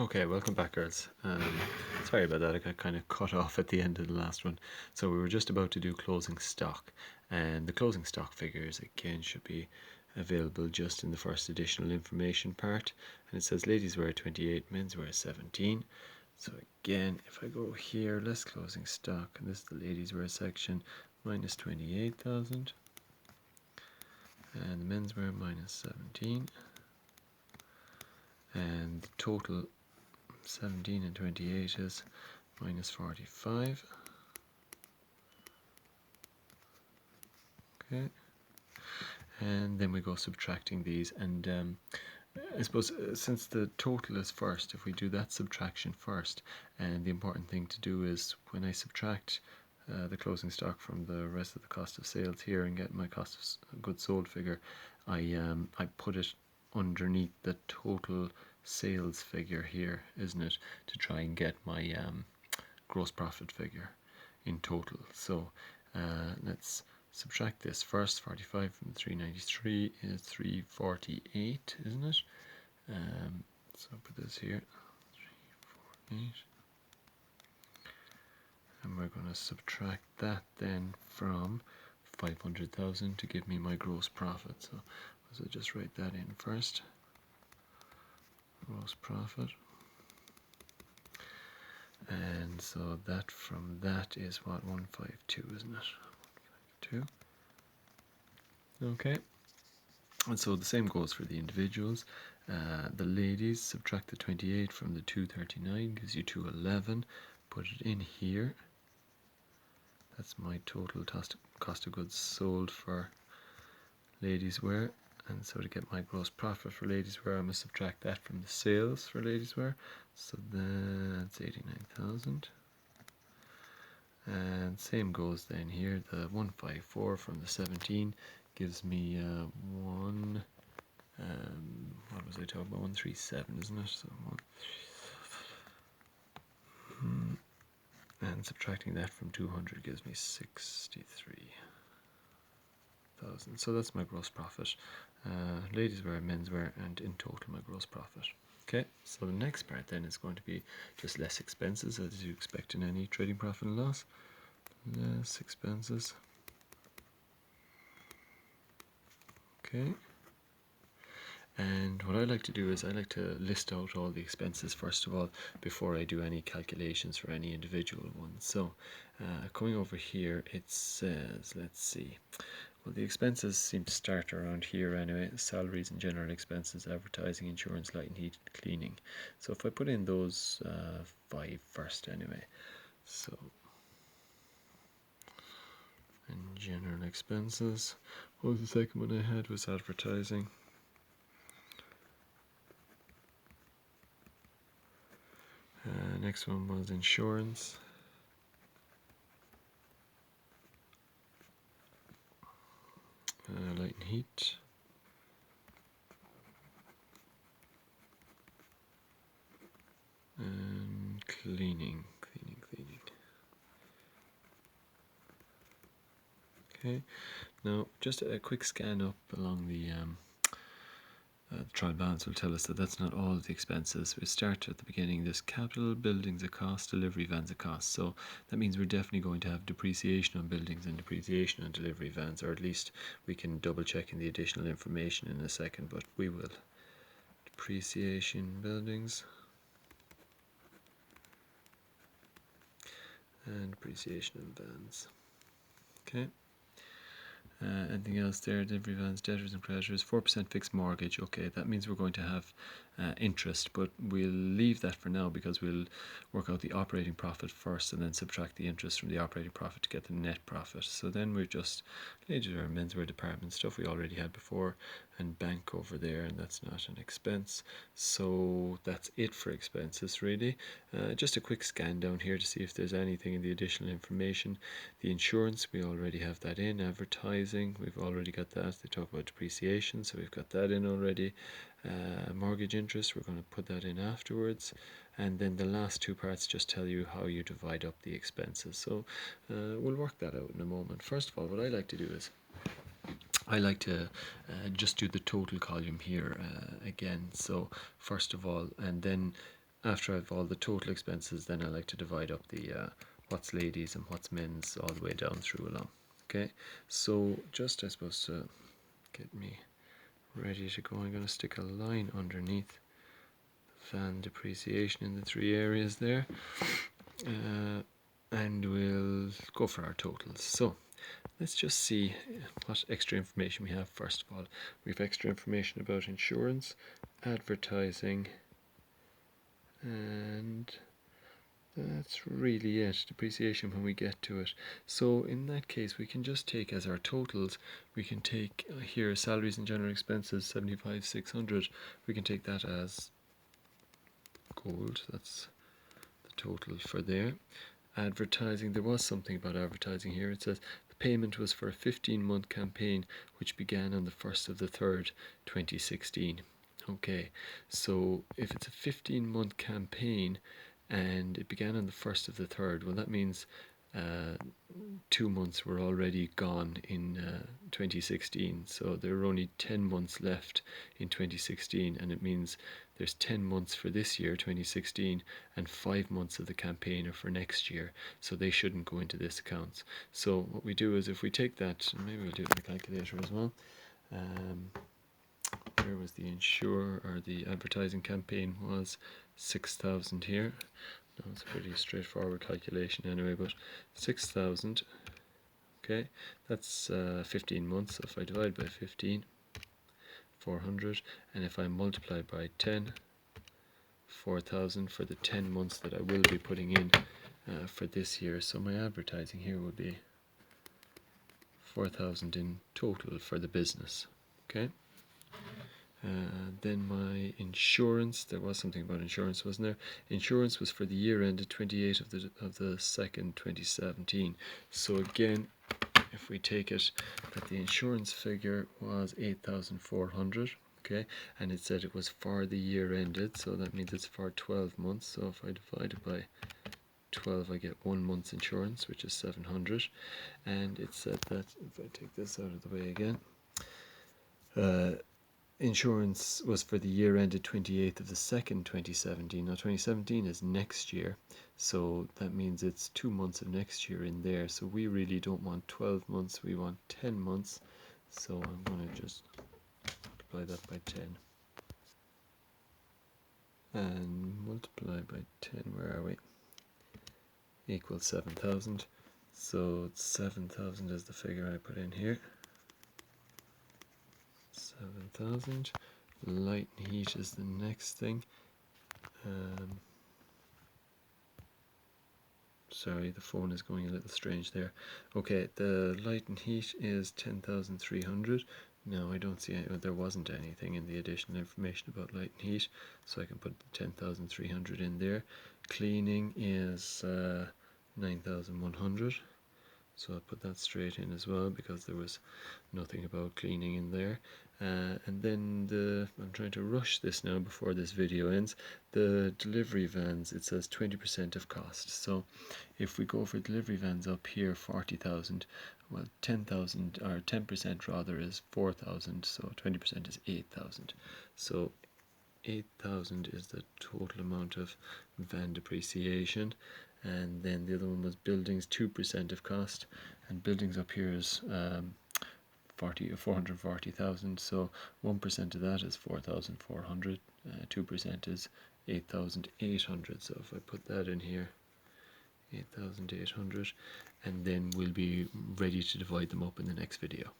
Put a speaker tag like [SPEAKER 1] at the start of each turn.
[SPEAKER 1] Okay, welcome back, girls. Sorry about that, I got kind of cut off at the end of the last one. So we were just about to do closing stock, and the closing stock figures again should be available just in the first additional information part. And it says ladies wear 28, men's wear 17. So again, if I go here, less closing stock, and this is the ladies wear section, minus 28,000, and the men's wear minus 17, and the total 17 and 28 is minus 45. Okay, and then we go subtracting these, and I suppose since the total is first, if we do that subtraction first, and the important thing to do is when I subtract the closing stock from the rest of the cost of sales here and get my cost of goods sold figure, I put it underneath the total sales figure here, isn't it, to try and get my gross profit figure in total. So let's subtract this first. 45 from 393 is 348, isn't it? So I'll put this here, 348, and we're going to subtract that then from 500,000 to give me my gross profit. So I'll just write that in first. Gross profit. And so that from that is what, 152, isn't it? 152. Okay. And so the same goes for the individuals. The ladies, subtract the 28 from the 239, gives you 211. Put it in here. That's my total cost of goods sold for ladies wear. And so to get my gross profit for ladies wear, I must subtract that from the sales for ladies wear. So that's 89,000. And same goes then here. The 154 from the 17 gives me one. What was I talking about? 137, isn't it? So and subtracting that from 200 gives me 63,000. So that's my gross profit. Ladies wear, men's wear, and in total my gross profit. Okay, so the next part then is going to be just less expenses, as you expect in any trading profit and loss. Less expenses. Okay. And what I like to do is I like to list out all the expenses first of all before I do any calculations for any individual ones. So coming over here, it says, let's see, well, the expenses seem to start around here anyway: salaries and general expenses, advertising, insurance, light and heat, cleaning. So if I put in those five first anyway, so and general expenses, what was the second one I had? Was advertising. Next one was insurance. Light and heat. And cleaning. Okay, now just a quick scan up along the trial balance will tell us that that's not all of the expenses. We start at the beginning. There's capital, buildings at cost, delivery vans at cost. So that means we're definitely going to have depreciation on buildings and depreciation on delivery vans, or at least we can double check in the additional information in a second, but we will. Depreciation buildings and depreciation on vans. Okay. Anything else there? Delivery vans, debtors and creditors, 4% fixed mortgage. Okay, that means we're going to have interest, but we'll leave that for now because we'll work out the operating profit first and then subtract the interest from the operating profit to get the net profit. So then we're just ladies wear, menswear department stuff we already had before, and bank over there, and that's not an expense. So that's it for expenses really. Just a quick scan down here to see if there's anything in the additional information. The insurance, we already have that in. Advertising, we've already got that. They talk about depreciation, so we've got that in already. Mortgage interest, we're going to put that in afterwards. And then the last two parts just tell you how you divide up the expenses. So we'll work that out in a moment. First of all, what I like to do is I like to just do the total column here again. So first of all, and then after I've all the total expenses, then I like to divide up the what's ladies and what's men's all the way down through along. Okay, so just I suppose to get me ready to go, I'm going to stick a line underneath van depreciation in the three areas there, and we'll go for our totals. So let's just see what extra information we have. First of all, we have extra information about insurance, advertising, and that's really it. Depreciation when we get to it. So in that case, we can just take as our totals, we can take here salaries and general expenses 75,600. We can take that as gold. That's the total for there. Advertising, there was something about advertising here. It says the payment was for a 15-month campaign which began on the 1st of the 3rd, 2016. Okay, so if it's a 15-month campaign and it began on the 1st of the 3rd, well, that means 2 months were already gone in 2016, so there are only 10 months left in 2016, and it means there's 10 months for this year, 2016, and 5 months of the campaign are for next year, so they shouldn't go into this account. So what we do is if we take that, maybe we'll do it in the calculator as well. Where was the insure or the advertising campaign was 6,000 here. No, it's a pretty straightforward calculation anyway, but 6,000, okay, that's 15 months. So if I divide by 15, 400, and if I multiply by 10, 4,000 for the 10 months that I will be putting in for this year. So my advertising here would be 4,000 in total for the business. Okay. Then my insurance, there was something about insurance, wasn't there? Insurance was for the year ended 28th of the 2nd, 2017. So again, if we take it that the insurance figure was 8,400, okay, and it said it was for the year ended, so that means it's for 12 months. So if I divide it by 12, I get 1 month's insurance, which is 700. And it said that if I take this out of the way again, insurance was for the year ended 28th of the 2nd, 2017. Now 2017 is next year, so that means it's 2 months of next year in there. So we really don't want 12 months, we want 10 months. So I'm going to just multiply that by 10. And multiply by 10, where are we? Equals 7,000. So 7,000 is the figure I put in here. 7,000. Light and heat is the next thing. Sorry, the phone is going a little strange there. Okay, the light and heat is 10,300. No, I don't see any, there wasn't anything in the additional information about light and heat, so I can put 10,300 in there. Cleaning is 9,100. So I'll put that straight in as well because there was nothing about cleaning in there. And then I'm trying to rush this now before this video ends. The delivery vans, it says 20% of cost. So if we go for delivery vans up here, 40,000, well, 10,000 or 10% rather is 4,000. So 20% is 8,000. So 8,000 is the total amount of van depreciation. And then the other one was buildings, 2% of cost, and buildings up here is 440,000, so 1% of that is 4,400, 2% is 8,800, so if I put that in here, 8,800, and then we'll be ready to divide them up in the next video.